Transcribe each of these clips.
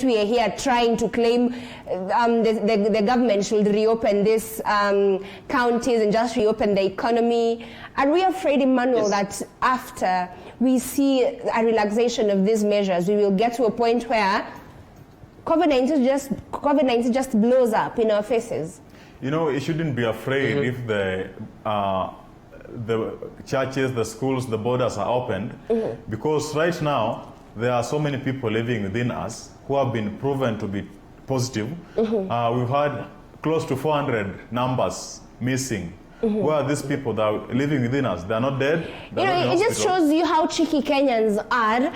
we are here trying to claim the government should reopen these counties and just reopen the economy. Are we afraid, Emmanuel, that after we see a relaxation of these measures, we will get to a point where COVID-19 just blows up in our faces? You know, you shouldn't be afraid if the churches, the schools, the borders are opened, because right now there are so many people living within us who have been proven to be positive. We've had close to 400 numbers missing. Where are these people that are living within us? They're not dead. It just shows you how tricky Kenyans are.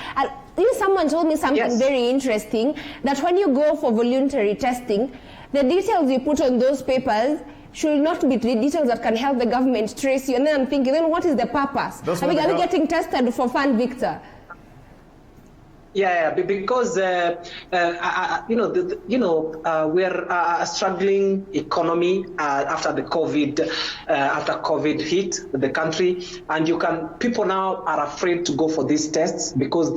Someone told me something very interesting, that when you go for voluntary testing, the details you put on those papers should not be the details that can help the government trace you. And then I'm thinking, then what is the purpose? Are we getting tested for fun, Victor? Yeah, because we're a struggling economy after the COVID hit the country, and people now are afraid to go for these tests because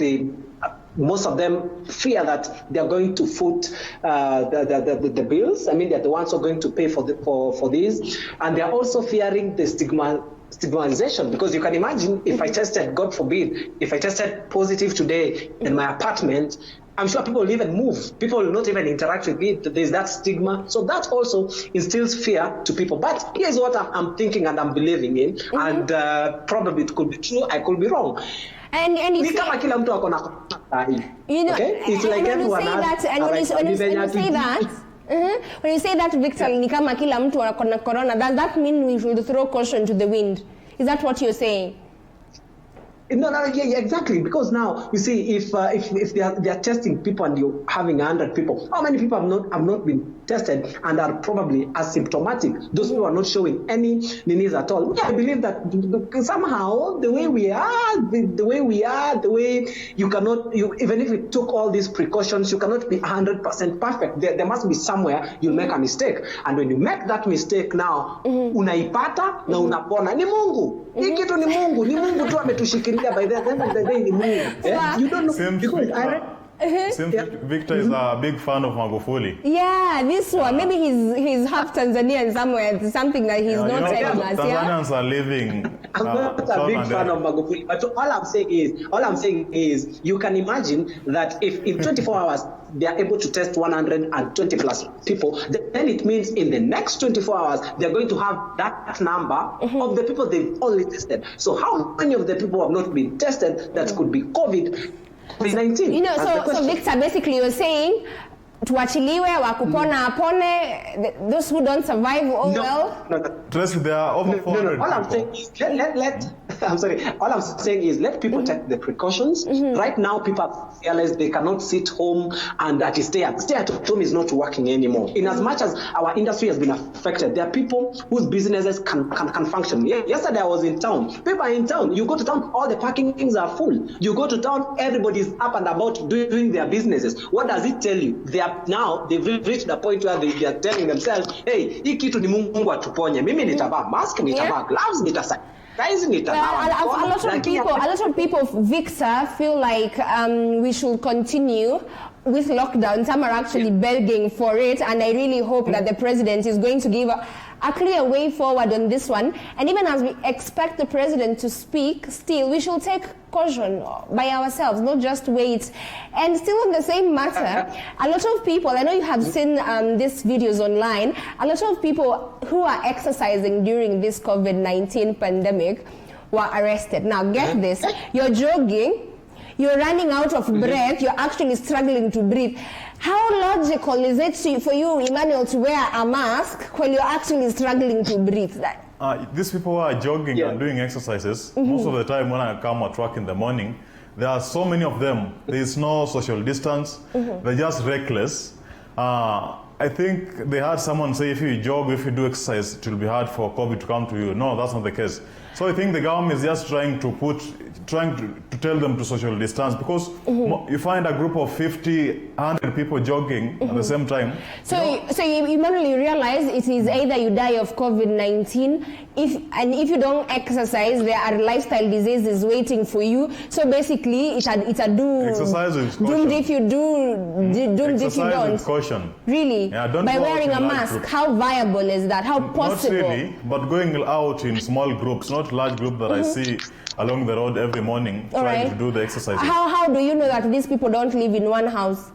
most of them fear that they're going to foot the bills. I mean, they're the ones who are going to pay for these, and they're also fearing the stigmatization, because you can imagine if I tested, God forbid, if I tested positive today in my apartment, I'm sure people will even move. People will not even interact with me. There's that stigma. So that also instills fear to people. But here's what I'm thinking and I'm believing in, and probably it could be true, I could be wrong. And it's it's like everyone has. When you say that, Victor, ni kama kila mtu akona corona, does that mean we should throw caution to the wind? Is that what you're saying? No, yeah, exactly. Because now you see, if they are testing people and you're having 100 people, how many people have not been tested and are probably asymptomatic? Those people are not showing any disease at all. Yeah, I believe that somehow the way we are, you cannot, even if you took all these precautions, you cannot be 100% perfect. There must be somewhere you'll make a mistake, and when you make that mistake now, unaipata na unapona. Ni Mungu. Hii kitu ni Mungu. Ni Mungu tu ametushikilia. By the end of the day, ni Mungu. You don't know. Seems Victor is a big fan of Magufuli. Yeah, this one. Maybe he's half Tanzanian somewhere. Something that he's not telling us. Tanzanians are living. I'm not a big fan of Magufuli, but all I'm saying is, you can imagine that if in 24 hours they are able to test 120 plus people, then it means in the next 24 hours they're going to have that number of the people they've only tested. So how many of the people have not been tested that could be COVID-19? So Victor, basically you're saying tuachiliwe wakupona apone, those who don't survive, well. There are over 400 all I'm saying is all I'm saying is let people take the precautions. Right now people realize they cannot sit home and stay at home is not working anymore. In as much as our industry has been affected, there are people whose businesses can function. Yesterday I was in town. People are in town. You go to town, all the parking things are full. You go to town, everybody's up and about doing their businesses. What does it tell you? They've reached the point where they are telling themselves, hey, hii kitu ni Mungu atuponye. Mimi nitavaa mask, nitavaa gloves, a lot of people, Victor, feel like we should continue with lockdown. Some are actually begging for it, and I really hope that the president is going to give a clear way forward on this one. And even as we expect the president to speak, still we should take caution by ourselves, not just wait. And still on the same matter, a lot of people, I know you have seen these videos online, a lot of people who are exercising during this COVID-19 pandemic were arrested. Now get this, you're jogging, you're running out of breath, you're actually struggling to breathe. How logical is it for you, Emmanuel, to wear a mask when you're actually struggling to breathe? These people who are jogging and doing exercises, most of the time when I come at work in the morning, there are so many of them. There is no social distance. They're just reckless. I think they had someone say if you jog, if you do exercise, it will be hard for COVID to come to you. No, that's not the case. So I think the government is just trying to tell them to social distance, because you find a group of 50, 100 people jogging at the same time. So you immediately realize it is either you die of COVID-19, if you don't exercise, there are lifestyle diseases waiting for you. So basically, it's a do. Exercise with caution. Doomed if you do, doomed if you don't. With caution. Really? Yeah, don't by go wearing out a in large mask, groups. how viable is that? How possible? Not really, but going out in small groups, not large group that I see along the road every morning trying to do the exercises. How do you know that these people don't live in one house?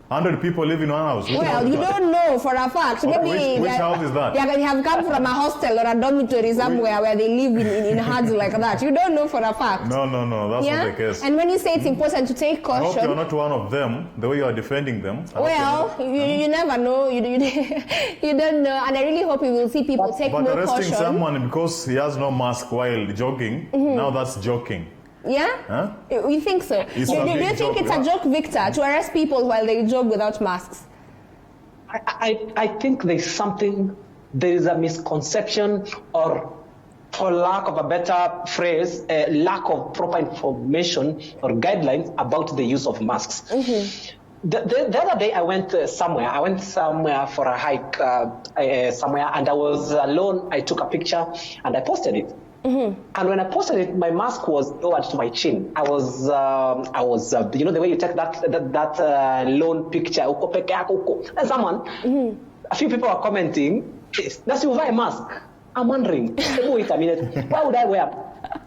100 people live in one house. Well, you don't know for a fact. Maybe which house is that? They have come from a hostel or a dormitory somewhere where they live in huts like that. You don't know for a fact. No, that's not the case. And when you say it's important to take caution, I hope you're not one of them, the way you are defending them. Well, you never know. You don't know. And I really hope you will see people take more caution. But arresting someone because he has no mask while jogging, now that's joking. Yeah? Huh? You think so? Do you think it's a joke, Victor, to arrest people while they jog without masks? I think there is a misconception, or for lack of a better phrase, a lack of proper information or guidelines about the use of masks. The other day I went somewhere. I went somewhere for a hike somewhere, and I was alone. I took a picture and I posted it. And when I posted it, my mask was lowered to my chin. I was, you know, the way you take that lone picture. And someone, a few people are commenting, "Does you wear a mask?" I'm wondering, wait a minute, why would I wear?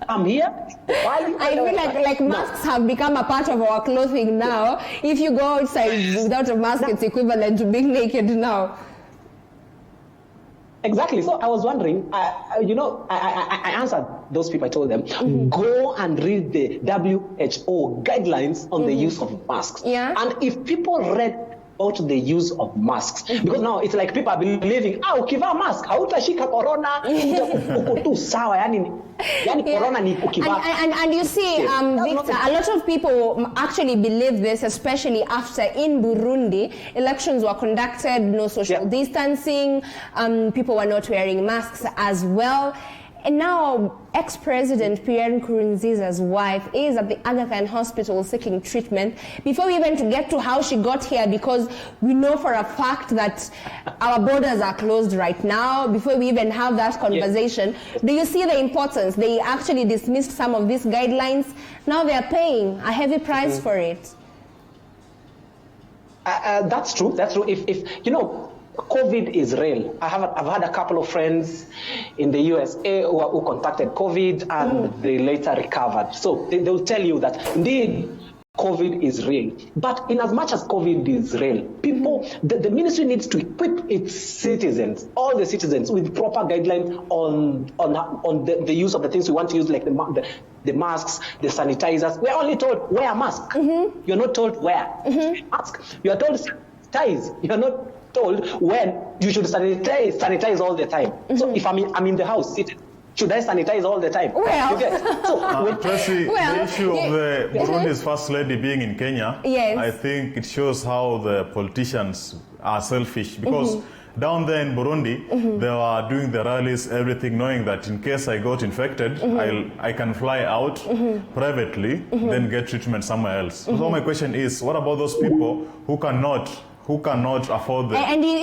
I'm here. I feel like masks have become a part of our clothing now. If you go outside without a mask, it's equivalent to being naked now. Exactly. So I was wondering, I answered those people. I told them, go and read the WHO guidelines on the use of masks. Yeah. And if people read about the use of masks, because now it's like people are believing, ukivaa mask hautashika corona, uko tu sawa, yani corona ni ukivaa. And you see, Victor, a lot of people actually believe this, especially after in Burundi elections were conducted, no social distancing, people were not wearing masks as well. And now, ex-President Pierre Nkurunziza's wife is at the Aga Khan hospital seeking treatment. Before we even get to how she got here, because we know for a fact that our borders are closed right now, before we even have that conversation, do you see the importance? They actually dismissed some of these guidelines. Now they're paying a heavy price for it. That's true. That's true. If you know, COVID is real. I've had a couple of friends in the USA who contacted COVID and they later recovered. So they'll tell you that indeed COVID is real. But in as much as COVID is real, people, the ministry needs to equip its citizens, all the citizens, with proper guidelines on the use of the things we want to use, like the masks, the sanitizers. We're only told wear a mask. You're not told wear a mask. You are told sanitize. You're not told when you should sanitize all the time. So if I'm in the house seated, should I sanitize all the time? Well, Tracy, the issue of the Burundi's first lady being in Kenya, yes, I think it shows how the politicians are selfish, because down there in Burundi, they were doing the rallies, everything, knowing that in case I got infected, I can fly out privately, then get treatment somewhere else. So my question is, what about those people who cannot afford the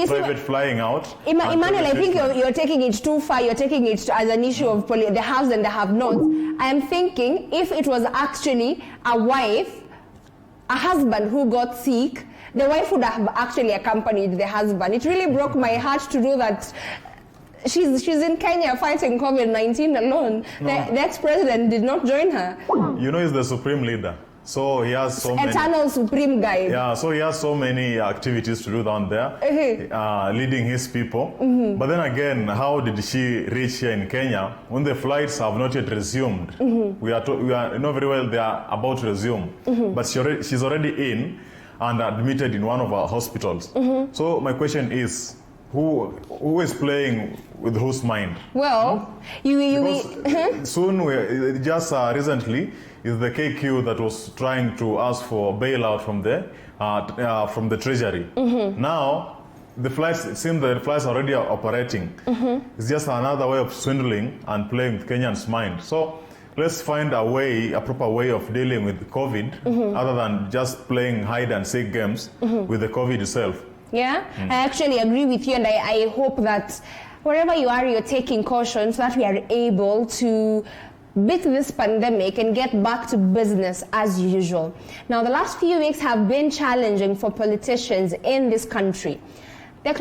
private flying out? Emmanuel, I think you're taking it too far. You're taking it as an issue of the haves and the have-nots. I am thinking if it was actually a husband who got sick, the wife would have actually accompanied the husband. It really broke my heart to do that. She's in Kenya fighting COVID-19 alone. No. The ex-president did not join her. You know, he's the supreme leader. So he has so many eternal supreme guide. Yeah, so he has so many activities to do down there, leading his people. But then again, how did she reach here in Kenya when the flights have not yet resumed? We know very well they are about to resume, but she's already in and admitted in one of our hospitals. So my question is, who is playing with whose mind? Well, soon, just recently, is the KQ that was trying to ask for bailout from the treasury. Now, the flights, it seems that the flights are already operating. It's just another way of swindling and playing with Kenyans' mind. So let's find a proper way of dealing with COVID, other than just playing hide and seek games with the COVID itself. Yeah, I actually agree with you, and I hope that wherever you are, you're taking caution so that we are able to beat this pandemic and get back to business as usual. Now, the last few weeks have been challenging for politicians in this country. The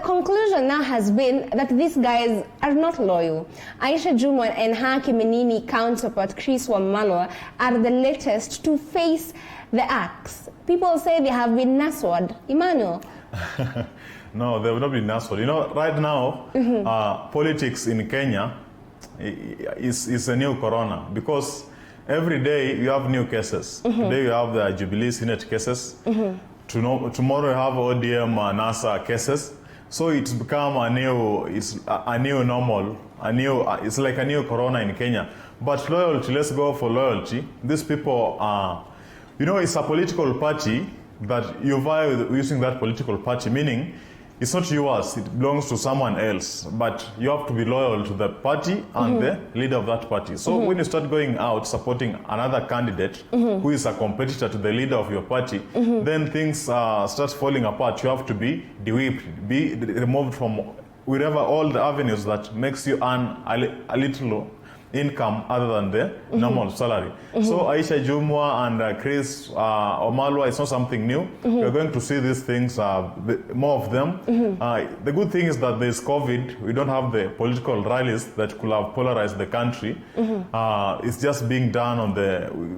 conclusion now has been that these guys are not loyal. Aisha Jumwa and her Kiminini counterpart Chris Wamalwa are the latest to face the axe. People say they have been nasswed. Emmanuel? No, they will not be nasswed. You know, right now, politics in Kenya is a new corona, because every day you have new cases. Today you have the Jubilee Senate cases. Tomorrow you have ODM NASA cases. So it's become a new normal, it's like a new corona in Kenya. But loyalty, let's go for loyalty. These people are, you know, it's a political party that you vie with using that political party, meaning it's not yours, it belongs to someone else, but you have to be loyal to the party and the leader of that party. So when you start going out supporting another candidate who is a competitor to the leader of your party, then things start falling apart. You have to be de-whipped, be removed from wherever, all the avenues that makes you earn a little income other than the normal salary. So Aisha Jumwa and Chris Wamalwa, it's not something new. We're going to see these things, more of them. The good thing is that there's COVID. We don't have the political rallies that could have polarized the country. It's just being done on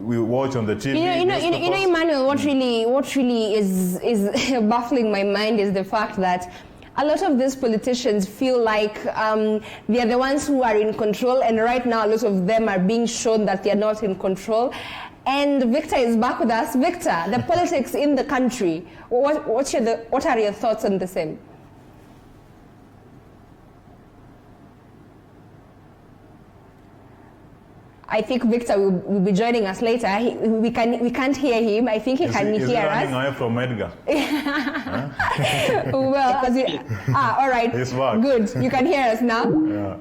we watch on the TV. You know, Emmanuel, what really is baffling my mind is the fact that a lot of these politicians feel like they are the ones who are in control, and right now a lot of them are being shown that they are not in control. And Victor is back with us. Victor, the politics in the country, what are your thoughts on the same? I think Victor will be joining us later. We can't hear him. I think he can hear us. Is he running away from Edgar? Well, all right. He's back. Good. You can hear us now? Yeah.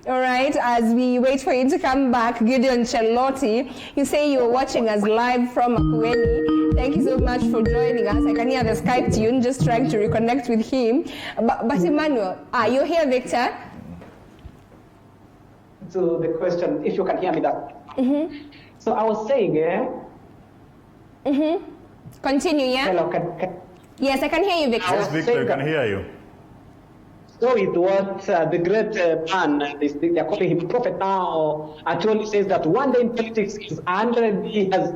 All right. As we wait for you to come back, Gideon Charlotti, you say you're watching us live from Makueni. Thank you so much for joining us. I can hear the Skype tune, just trying to reconnect with him. But Emmanuel, you're here, Victor? To the question, if you can hear me, that. So I was saying, Continue, yeah? Hello, Yes, I can hear you, Victor. Yes, Victor, I can hear you. So it was the great man, they are calling him prophet now, actually says that one day in politics is 100 years.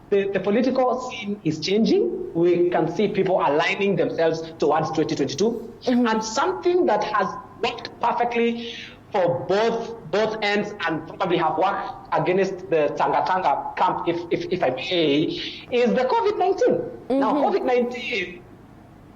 The political scene is changing. We can see people aligning themselves towards 2022. And something that has worked perfectly for both ends and probably have worked against the Tanga camp, if I may, is the COVID-19. Now, COVID-19,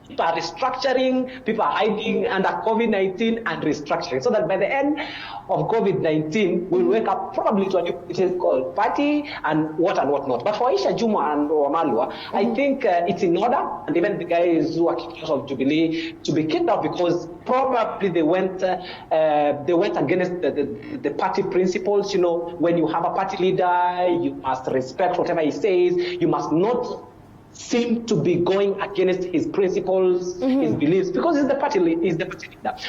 people are restructuring, people are hiding under COVID-19 and restructuring. So that by the end of COVID-19, we'll wake up probably to a new political party and whatnot. But for Aisha Jumwa and Wamalwa, I think it's in order, and even the guys who are kicked out of Jubilee, to be kicked out because probably they went against the party principles. You know, when you have a party leader, you must respect whatever he says. You must not seem to be going against his principles, his beliefs, because he's the party leader.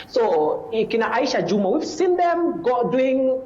So, Kina Aisha Jumwa, we've seen them doing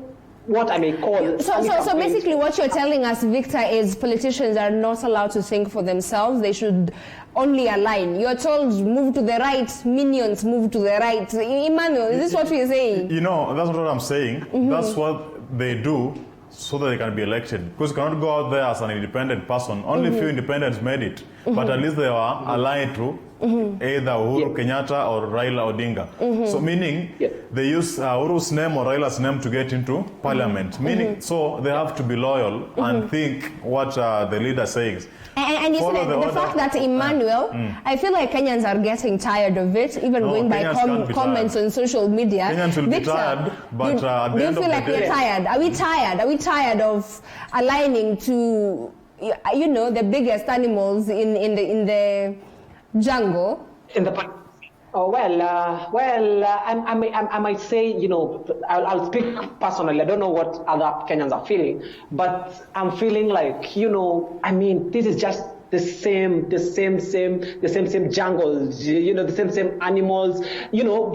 what I may call. So basically, what you're telling us, Victor, is politicians are not allowed to think for themselves. They should only align. You're told move to the right, minions move to the right. Emmanuel, is this what we're saying? You know, that's not what I'm saying. That's what they do so that they can be elected. Because you cannot go out there as an independent person. Only few independents made it. But at least they are aligned to either Uhuru Kenyatta or Raila Odinga. So meaning they use Uhuru's name or Raila's name to get into parliament. Meaning, so they have to be loyal and think what the leader says. And you see the fact that Emmanuel, I feel like Kenyans are getting tired of it, even going by comments on social media. Kenyans will be tired, but at the do you end feel of like the day, we're tired? Are we tired? Are we tired of aligning to you know, the biggest animals in the jungle? In the I might say, you know, I'll speak personally. I don't know what other Kenyans are feeling, but I'm feeling like, you know, I mean, this is just the same jungles, you know, the same animals. You know,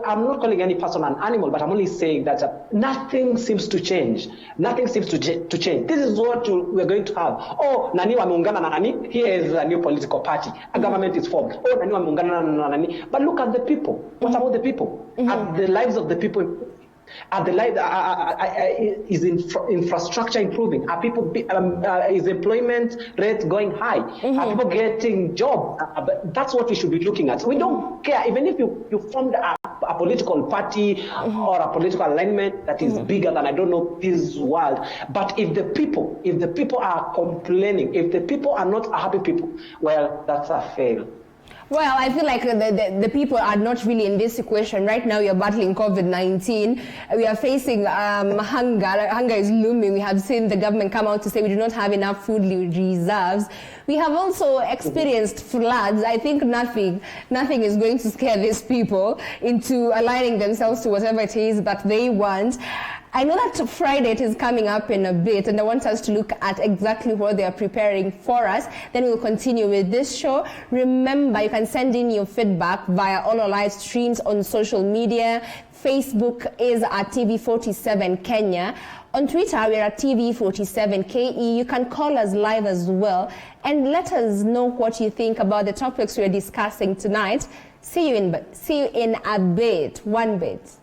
I'm not calling any person an animal, but I'm only saying that nothing seems to change. Nothing seems to change. This is what we're going to have. Oh, nani wameungana na nani? Here is a new political party. A government is formed. Oh, nani wameungana na nani? But look at the people. What about the people? Are the lives of the people? Are the life is infrastructure improving? Are people is employment rate going high? Are people getting jobs? That's what we should be looking at. We don't care even if you formed a political party or a political alignment that is bigger than, I don't know, this world. But if the people are complaining, if the people are not happy people, well, that's a fail. Well, I feel like the people are not really in this equation. Right now, we are battling COVID-19. We are facing hunger. Hunger is looming. We have seen the government come out to say we do not have enough food reserves. We have also experienced floods. I think nothing is going to scare these people into aligning themselves to whatever it is that they want. I know that Friday it is coming up in a bit, and I want us to look at exactly what they are preparing for us. Then we'll continue with this show. Remember, you can send in your feedback via all our live streams on social media. Facebook is at TV47 Kenya. On Twitter, we're at TV47KE. You can call us live as well and let us know what you think about the topics we're discussing tonight. See you in a bit. One bit.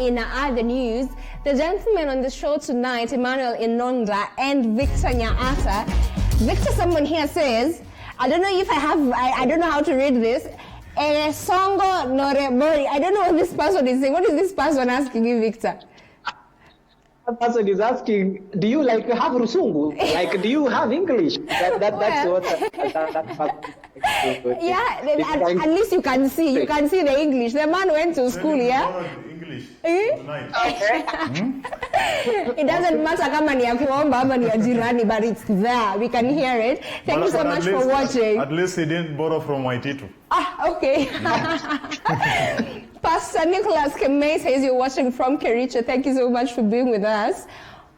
In other news, the gentlemen on the show tonight, Emmanuel Inonda and Victor Nyaata. Victor, someone here says, I don't know if I don't know how to read this. Songo Norebori. I don't know what this person is saying. What is this person asking you, Victor? That person is asking, do you like have Rusungu? Like, do you have English? That's what yeah, at least you can see the English. The man went to school, yeah? English tonight. It doesn't matter kama ni ya kuomba ama ni ya jirani, but it's there. We can hear it. Thank you so much for watching. At least he didn't borrow from Waititu. Okay. Pastor Nicholas Kemei says you're watching from Kericho. Thank you so much for being with us.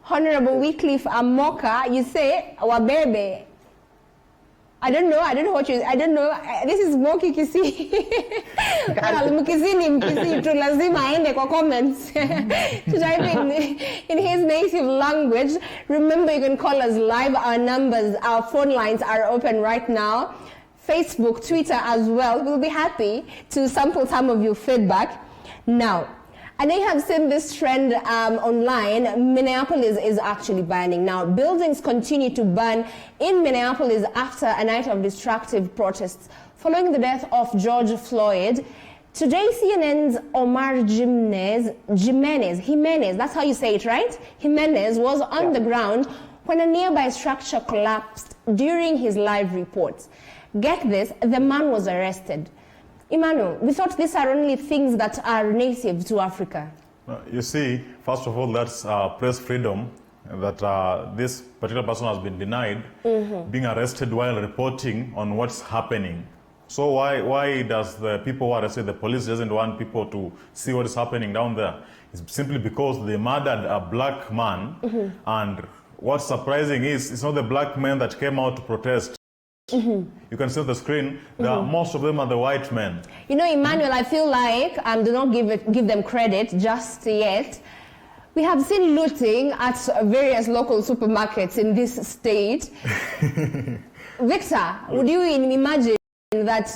Honorable Wycliffe Amoka, you say, Wabebe. I don't know. This is Moki Kisi. Mkisi ni Mkisi tu lazima aende kwa comments. To type in his native language. Remember, you can call us live. Our numbers, our phone lines are open right now. Facebook, Twitter as well. We'll be happy to sample some of your feedback. Now, and I have seen this trend online. Minneapolis is actually burning. Now, buildings continue to burn in Minneapolis after a night of destructive protests following the death of George Floyd. Today, CNN's Omar Jimenez, that's how you say it, right? Jimenez was on the ground when a nearby structure collapsed during his live reports. Get this, the man was arrested. Emmanuel, we thought these are only things that are native to Africa. You see, first of all, that's press freedom, that this particular person has been denied being arrested while reporting on what's happening. So why does the people who are arrested, the police doesn't want people to see what is happening down there? It's simply because they murdered a black man, and what's surprising is it's not the black men that came out to protest. You can see on the screen that most of them are the white men. You know, Emmanuel, I feel like, do not give them credit just yet. We have seen looting at various local supermarkets in this state. Victor, would you imagine that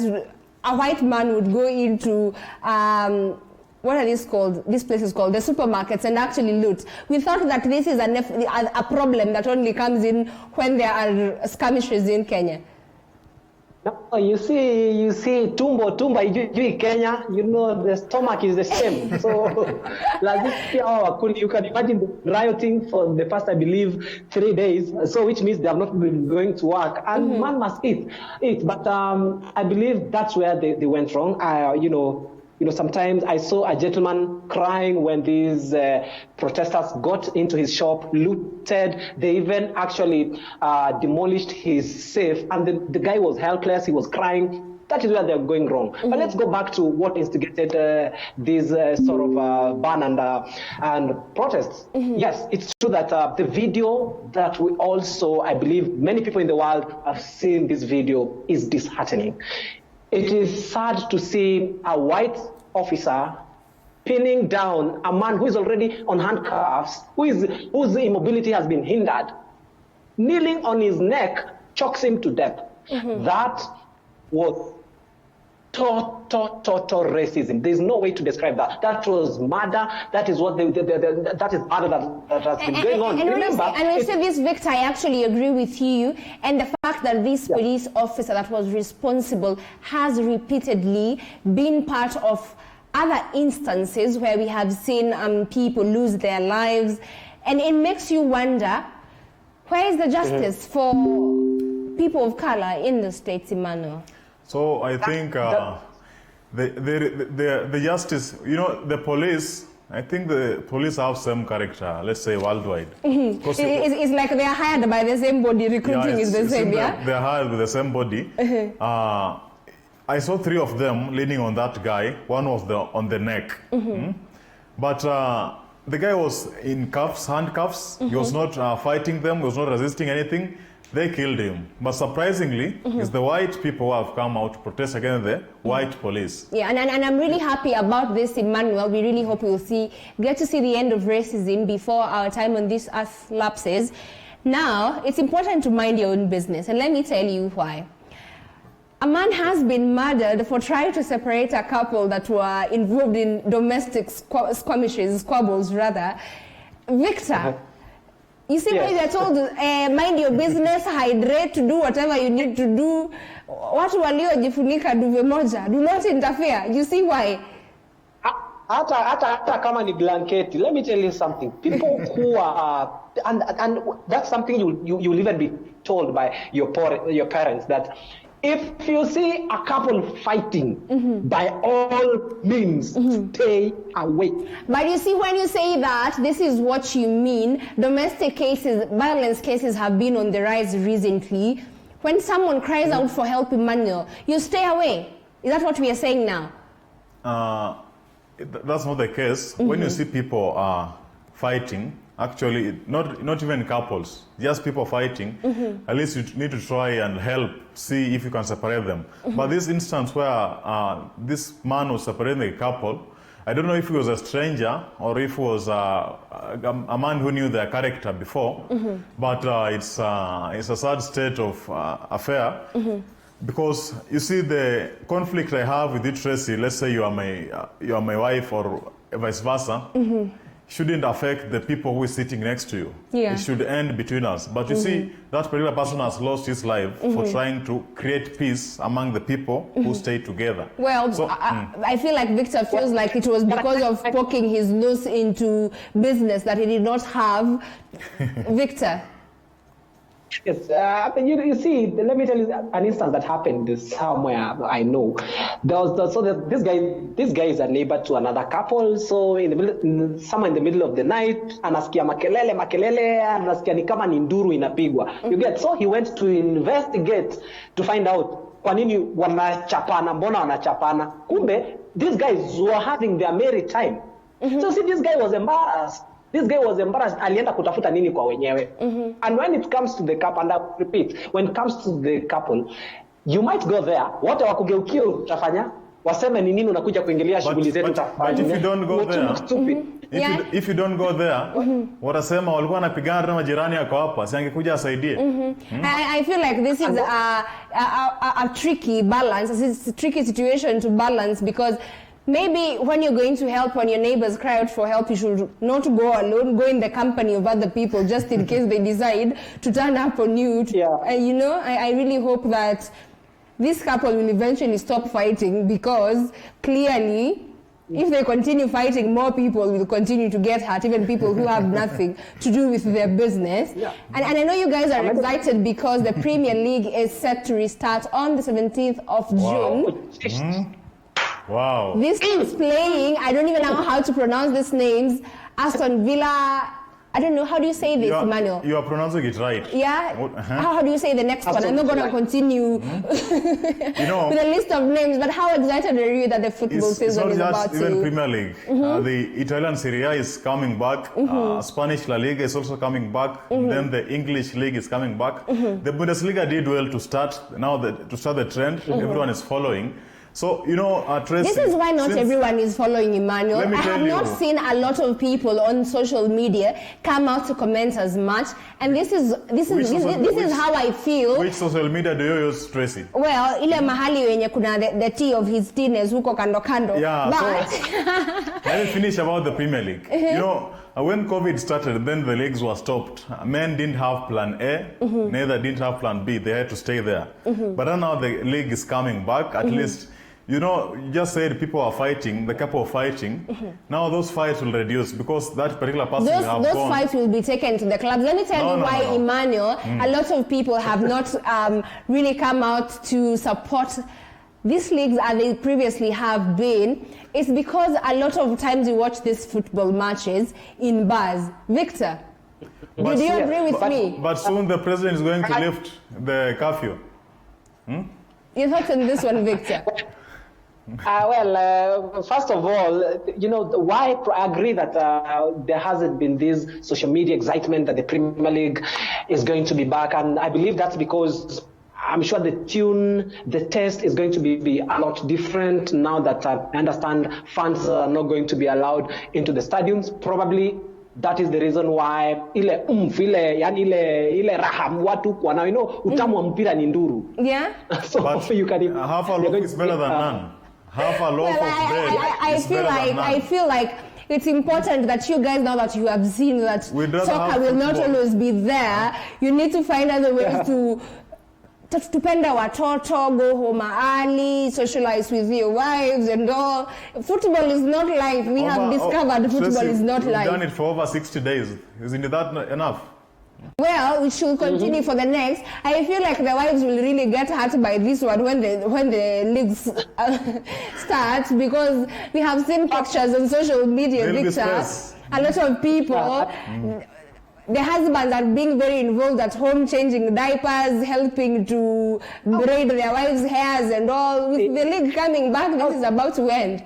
a white man would go into, what are these called? This place is called the supermarkets, and actually loot? We thought that this is a problem that only comes in when there are skirmishes in Kenya. No, you see, tumbo ijui Kenya, you know, the stomach is the same. So, you can imagine the rioting for the past, I believe, 3 days. So, which means they have not been going to work, and man must eat. But I believe that's where they went wrong. You know, sometimes I saw a gentleman crying when these protesters got into his shop, looted. They even actually demolished his safe, and the guy was helpless. He was crying. That is where they're going wrong. But let's go back to what instigated these sort of ban and protests. Yes, it's true that the video that we also, I believe, many people in the world have seen this video is disheartening. It is sad to see a white officer pinning down a man who is already on handcuffs, whose immobility has been hindered, kneeling on his neck, chokes him to death. That was total racism. There's no way to describe that. That was murder. That is what that is murder that has been going on. And when you say this, Victor, I actually agree with you. And the fact that this police officer that was responsible has repeatedly been part of other instances where we have seen people lose their lives. And it makes you wonder, where is the justice for people of color in the States, Emmanuel? So I think the justice, you know, the police, I think the police have some character, let's say worldwide. It's like they are hired by the same body, recruiting is the same, yeah? They are hired with the same body. I saw 3 of them leaning on that guy. One was on the neck. But the guy was in handcuffs. He was not fighting them. He was not resisting anything. They killed him. But surprisingly, it's the white people who have come out to protest against the white police. Yeah, and I'm really happy about this, Emmanuel. We really hope we'll get to see the end of racism before our time on this earth lapses. Now, it's important to mind your own business, and let me tell you why. A man has been murdered for trying to separate a couple that were involved in domestic squabbles rather. Victor, you see why they're told, mind your business, hydrate, do whatever you need to do. Watu waliojifunika duve moja, do not interfere. You see why? hata kama ni blanketi, let me tell you something. People who are and that's something you'll even be told by your parents, that if you see a couple fighting, by all means, stay away. But you see, when you say that, this is what you mean. Domestic cases, violence cases have been on the rise recently. When someone cries out for help, Emmanuel, you stay away. Is that what we are saying now? That's not the case. When you see people fighting, actually, not even couples, just people fighting, at least you need to try and help, see if you can separate them. But this instance where this man was separating the couple, I don't know if he was a stranger or if he was a man who knew their character before, but it's a sad state of affair. Because you see, the conflict I have with you, Tracy, let's say you are my wife or vice versa, shouldn't affect the people who is sitting next to you. Yeah. It should end between us. But you see, that particular person has lost his life for trying to create peace among the people who stay together. Well, so, I feel like Victor feels like it was because of poking his nose into business that he did not have. Victor. Yes, you see, let me tell you an instance that happened somewhere I know. This guy is a neighbor to another couple. So somewhere in the middle of the night, anasikia makelele, anasikia ni kama ni nduru inapigwa. You get, so he went to investigate to find out kwa nini wanachapana, mbona wanachapana. Kumbe these guys were having their merry time. So see, this guy was embarrassed. Alienda kutafuta nini kwa wenyewe. And when it comes to the couple, and I repeat, when it comes to the couple, you might go there, wote wakugeukia utafanya, waseme ni nini unakuja kuingilia shughuli zetu utafanya. But if you don't go there, if you don't go there, watasema walikuwa wanapigana na majirani yako hapa, si angekuja asaidie. I feel like this is a tricky balance. It's a tricky situation to balance, because maybe when you're going to help, when your neighbors cry out for help, you should not go alone, go in the company of other people, just in case they decide to turn up on you. You know, I really hope that this couple will eventually stop fighting, because clearly, if they continue fighting, more people will continue to get hurt, even people who have nothing to do with their business. And I know you guys are excited because the Premier League is set to restart on the 17th of June. Wow. This is playing, I don't even know how to pronounce these names. Aston Villa, I don't know, how do you say this, Emmanuel? You are pronouncing it right. Yeah? How do you say the next one? I'm not going to continue with a list of names, but how excited are you that the football season is about to... It's not just even Premier League. The Italian Serie A is coming back. Spanish La Liga is also coming back. Then the English League is coming back. The Bundesliga did well to start. Now, to start the trend, everyone is following. So, Tracy, this is why not everyone is following Emmanuel. I have not seen a lot of people on social media come out to comment as much, and this is how I feel. Which social media do you use, Tracy? Well, ile mahali wenye kuna the tea of his teenness huko kando kando. Yeah, but let me finish about the Premier League. When COVID started, then the leagues were stopped. Men didn't have plan A, neither didn't have plan B. They had to stay there. But now the league is coming back, at least. You just said people are fighting, the couple are fighting. Now those fights will reduce because that particular person will have those gone. Fights will be taken to the clubs. Let me tell you why, Emmanuel, a lot of people have not really come out to support these leagues as they previously have been. It's because a lot of times you watch these football matches in bars. Victor, do you agree with me? But soon the president is going to lift the curfew. Your thoughts on this one, Victor? First of all, why I agree that there hasn't been this social media excitement that the Premier League is going to be back, and I believe that's because I'm sure the test is going to be a lot different now that I understand fans are not going to be allowed into the stadiums. Probably that is the reason why ile raha watu kwa na utamu wa mpira ni nduru. Yeah. So you can half a loaf is better than none. Half a loaf of bread is better than none. I feel like it's important that you guys, now that you have seen that soccer will not always be there, you need to find other ways to tupenda watoto, go home early, socialize with your wives and all. Football is not life. We have discovered football is not life. We've done it for over 60 days. Isn't that not enough? Well, we should continue for the next. I feel like the wives will really get hurt by this one when the leagues start, because we have seen pictures on social media, Victor. A lot of people, the husbands are being very involved at home, changing diapers, helping to braid their wives' hairs and all. With the league coming back, this is about to end.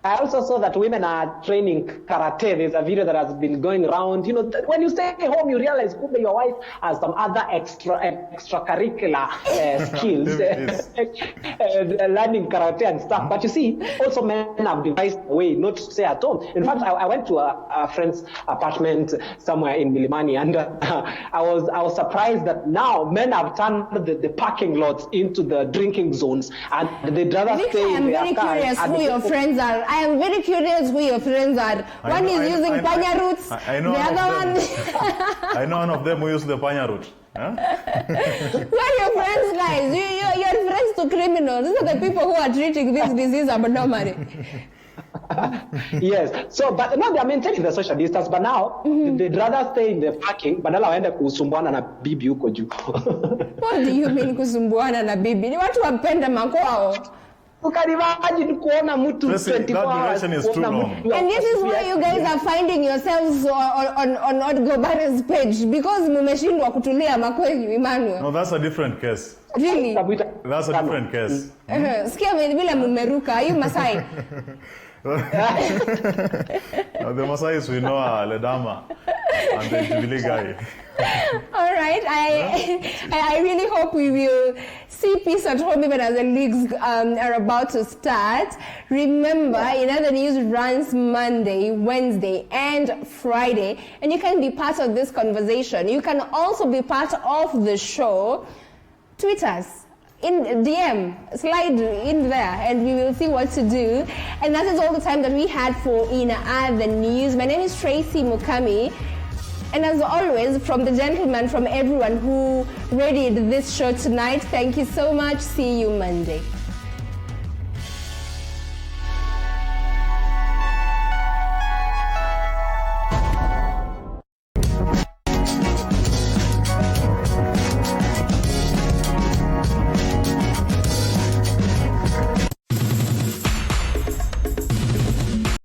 I also saw that women are training karate. There's a video that has been going around. You know, when you stay home, you realize that your wife has some other extracurricular skills, learning karate and stuff. But you see, also men have devised a way not to stay at home. In fact, I went to a friend's apartment somewhere in Milimani, and I was surprised that now men have turned the parking lots into the drinking zones, and they'd rather stay in their cars. I'm very curious who your friends are. I am very curious who your friends are. One is using panya roots. I know the other one. I know one of them who use the panya root. Huh? Who are your friends, guys? You're friends to criminals. These are the people who are treating this disease abnormally. Yes. So, but now they are maintaining the social distance. But now they'd rather stay in the parking. Badala waende kusumbuana na bibi huko juu. What do you mean kusumbuana na bibi? Ni watu wapenda makwao. You can imagine kuona mtu 24 hours. That duration is too long. And this is why you guys are finding yourselves on Gobare's page, because mumeshindwa kutulia makweli, Emmanuel. No, that's a different case. Really? That's a different case. Sikia vile mumeruka, are you Masai? No, the Masais we know are Ledama and the Jubilee guy. All right, I really hope we will see peace at home even as the leagues are about to start. Remember, In Other News runs Monday, Wednesday, and Friday, and you can be part of this conversation. You can also be part of the show. Tweet us. In DM, slide in there, and we will see what to do. And that is all the time that we had for In Other News. My name is Tracy Mukami. And as always, from the gentleman, from everyone who readied this show tonight, thank you so much. See you Monday.